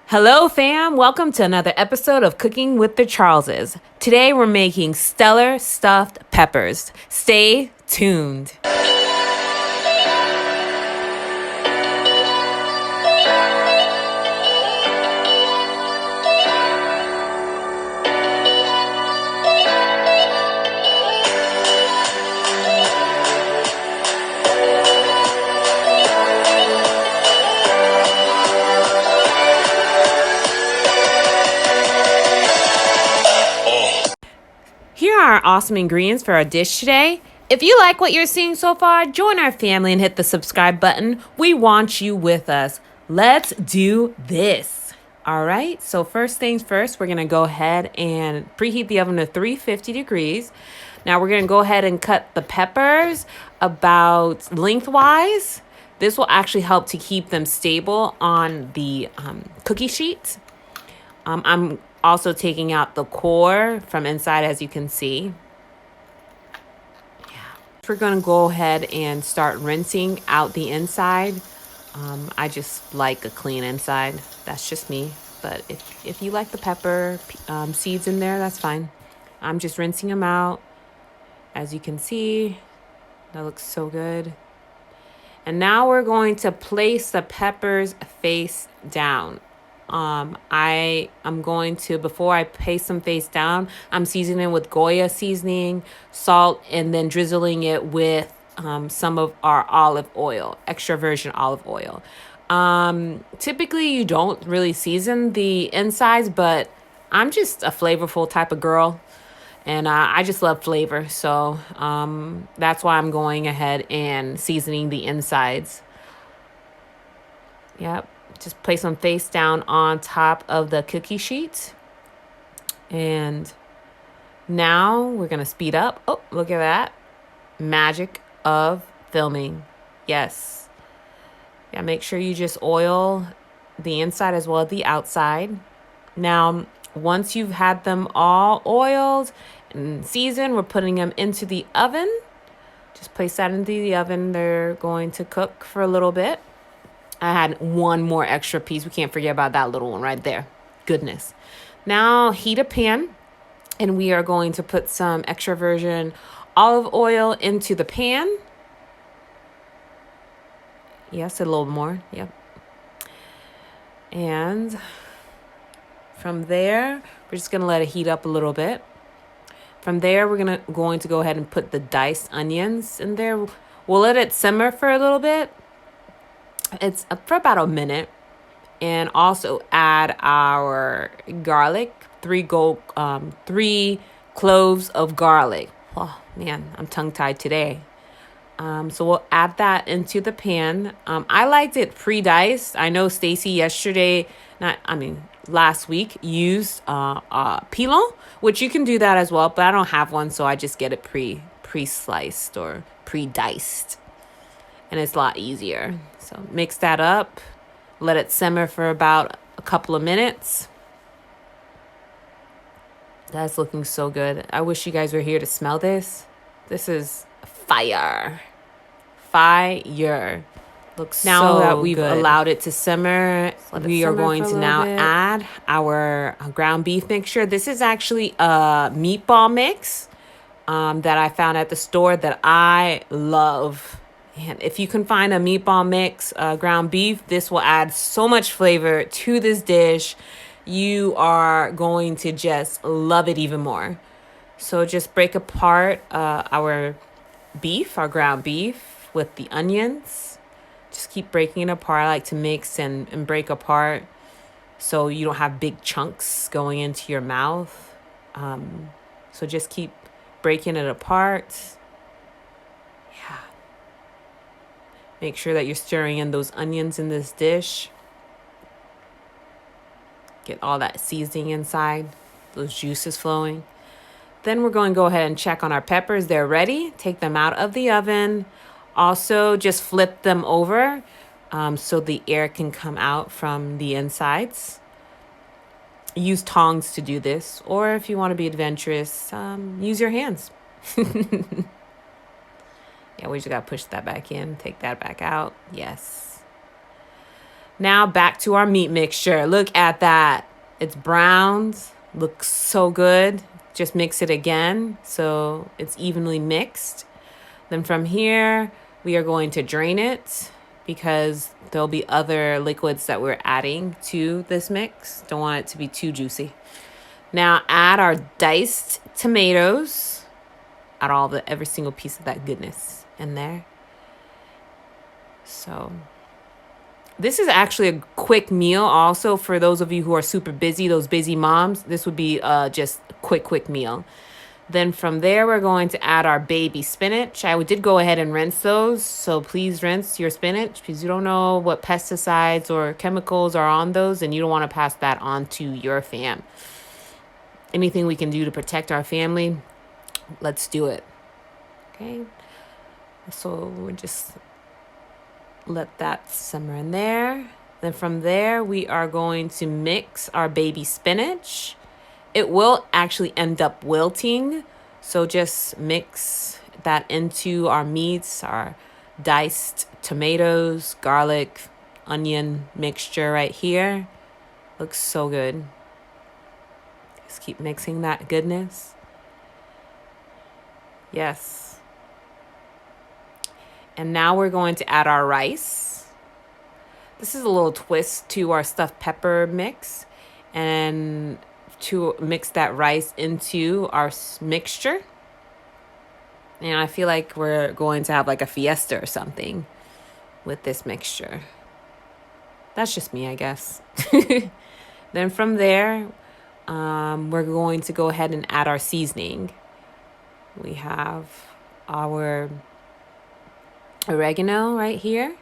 Hello, fam. Welcome to another episode of Cooking with the Charleses. Today, we're making stellar stuffed peppers. Stay tuned. Here are our awesome ingredients for our dish today. If you like what you're seeing so far, join our family and hit the subscribe button. We want you with us. Let's do this. All right, so first things first, we're gonna go ahead and preheat the oven to 350 degrees. Now we're gonna go ahead and cut the peppers about lengthwise. This will actually help to keep them stable on the cookie sheet. I'm also taking out the core from inside, as you can see. We're going to go ahead and start rinsing out the inside. I just like a clean inside. That's just me. But if you like the pepper seeds in there, that's fine. I'm just rinsing them out. As you can see, that looks so good. And now we're going to place the peppers face down. I am going to, before I place them face down, I'm seasoning with Goya Seasoning, salt, and then drizzling it with some of our olive oil, extra virgin olive oil. Typically, you don't really season the insides, but I'm just a flavorful type of girl, and I just love flavor. So that's why I'm going ahead and seasoning the insides. Yep. Just place them face down on top of the cookie sheet. And now we're going to speed up. Oh, look at that. Magic of filming. Yes. Yeah, make sure you just oil the inside as well as the outside. Now, once you've had them all oiled and seasoned, we're putting them into the oven. Just place that into the oven. They're going to cook for a little bit. I had one more extra piece. We can't forget about that little one right there. Goodness. Now heat a pan, and we are going to put some extra virgin olive oil into the pan. Yes, a little more. Yep. And from there, we're just going to let it heat up a little bit. From there, we're going to go ahead and put the diced onions in there. We'll let it simmer for a little bit. It's for about a minute, and also add our garlic, three cloves of garlic. Oh man, I'm tongue-tied today. So we'll add that into the pan. I liked it pre-diced. I know Stacy last week used pilon, which you can do that as well, but I don't have one, so I just get it pre-sliced or pre-diced. And it's a lot easier. So mix that up. Let it simmer for about a couple of minutes. That's looking so good. I wish you guys were here to smell this. This is fire. Fire. Looks now so that we've good. Allowed it to simmer, we are going to now add our ground beef mixture. This is actually a meatball mix that I found at the store that I love. And if you can find a meatball mix, ground beef, this will add so much flavor to this dish. You are going to just love it even more. So just break apart our ground beef with the onions. Just keep breaking it apart. I like to mix and break apart so you don't have big chunks going into your mouth. So just keep breaking it apart. Make sure that you're stirring in those onions in this dish. Get all that seasoning inside, those juices flowing. Then we're going to go ahead and check on our peppers. They're ready. Take them out of the oven. Also, just flip them over so the air can come out from the insides. Use tongs to do this. Or if you want to be adventurous, use your hands. Yeah, we just got to push that back in, take that back out. Yes. Now back to our meat mixture. Look at that. It's browned. Looks so good. Just mix it again so it's evenly mixed. Then from here, we are going to drain it because there'll be other liquids that we're adding to this mix. Don't want it to be too juicy. Now add our diced tomatoes. Add every single piece of that goodness in there. So this is actually a quick meal also for those of you who are super busy, those busy moms. This would be just a quick meal. Then from there, we're going to add our baby spinach. I did go ahead and rinse those, so please rinse your spinach because you don't know what pesticides or chemicals are on those, and you don't want to pass that on to your fam. Anything we can do to protect our family, let's do it. Okay, so we're just let that simmer in there. Then from there, we are going to mix our baby spinach. It will actually end up wilting, so just mix that into our meats, our diced tomatoes, garlic, onion mixture right here. Looks so good. Just keep mixing that goodness. Yes. And now we're going to add our rice. This is a little twist to our stuffed pepper mix, and to mix that rice into our mixture. And I feel like we're going to have like a fiesta or something with this mixture. That's just me, I guess. Then from there, we're going to go ahead and add our seasoning. We have our oregano right here.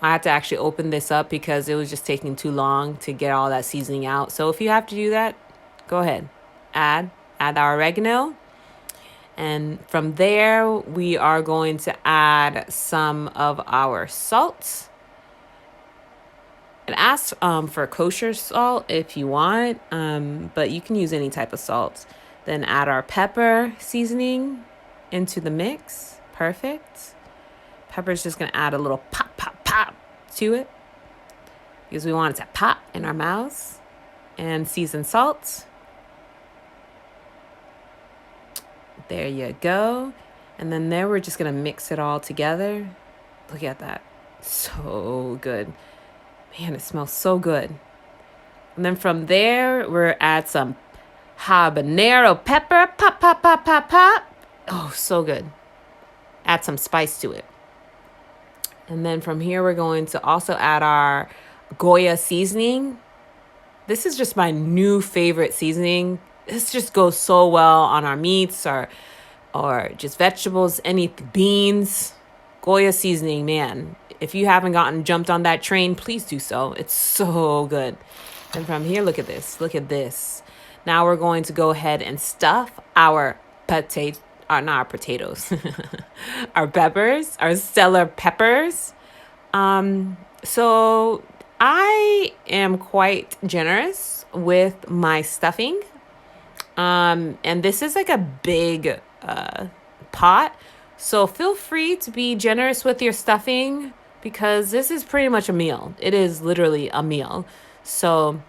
I had to actually open this up because it was just taking too long to get all that seasoning out. So if you have to do that, go ahead. Add our oregano. And from there, we are going to add some of our salt. It asks for kosher salt if you want, but you can use any type of salt. Then add our pepper seasoning into the mix. Perfect. Pepper's just going to add a little pop to it because we want it to pop in our mouths. And seasoned salt. There you go. And then there we're just going to mix it all together. Look at that. So good. Man, it smells so good. And then from there, we're add some habanero pepper. Pop. Oh, so good. Add some spice to it. And then from here, we're going to also add our Goya seasoning. This is just my new favorite seasoning. This just goes so well on our meats or just vegetables, any beans. Goya seasoning, man. If you haven't jumped on that train, please do so. It's so good. And from here, look at this. Look at this. Now we're going to go ahead and stuff our potatoes. Not our potatoes. Our peppers, our stellar peppers. So I am quite generous with my stuffing. And this is like a big pot. So feel free to be generous with your stuffing because this is pretty much a meal. It is literally a meal. So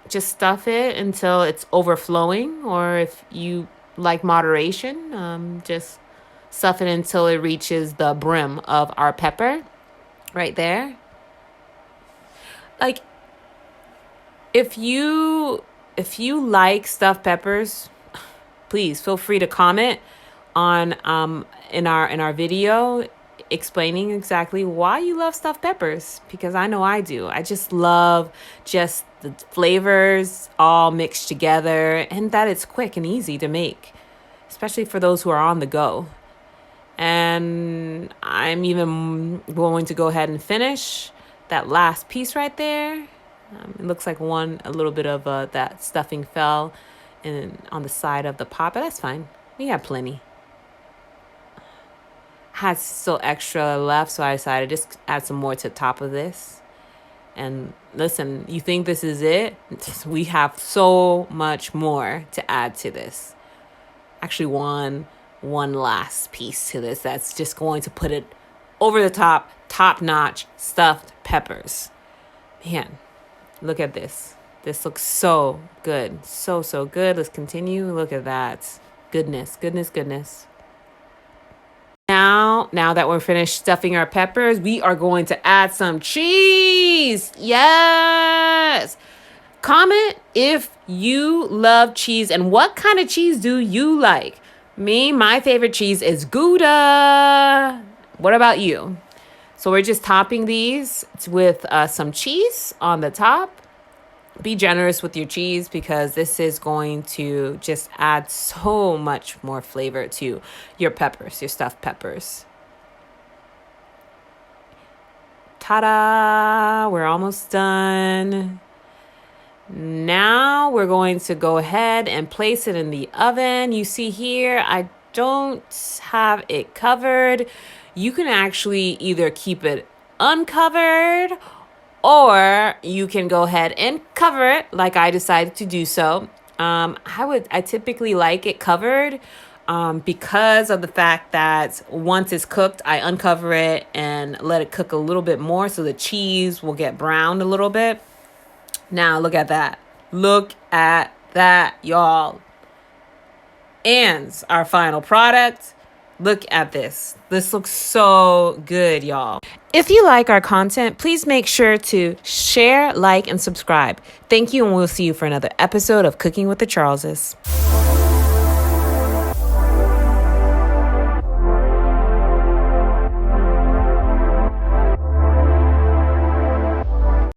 just stuff it until it's overflowing, or if you like moderation, just stuff it until it reaches the brim of our pepper right there. Like if you like stuffed peppers, please feel free to comment on in our video explaining exactly why you love stuffed peppers, because I know I do. I just love just the flavors all mixed together, and that it's quick and easy to make, especially for those who are on the go. And I'm even going to go ahead and finish that last piece right there. It looks like a little bit of that stuffing fell on the side of the pot, but that's fine. We have plenty. Had still extra left, so I decided to just add some more to the top of this. And listen, you think this is it? We have so much more to add to this. Actually, one last piece to this that's just going to put it over the top-notch stuffed peppers. Man, look at this. This looks so good. So good. Let's continue. Look at that. Goodness. Now that we're finished stuffing our peppers, we are going to add some cheese. Yes. Comment if you love cheese and what kind of cheese do you like? Me, my favorite cheese is Gouda. What about you? So we're just topping these with some cheese on the top. Be generous with your cheese because this is going to just add so much more flavor to your peppers, your stuffed peppers. Ta-da! We're almost done. Now we're going to go ahead and place it in the oven. You see here, I don't have it covered. You can actually either keep it uncovered or you can go ahead and cover it like I decided to do so. I typically like it covered because of the fact that once it's cooked, I uncover it and let it cook a little bit more so the cheese will get browned a little bit. Now look at that. Look at that, y'all. And our final product. Look at this. This looks so good, y'all. If you like our content, please make sure to share, like, and subscribe. Thank you, and we'll see you for another episode of Cooking with the Charleses.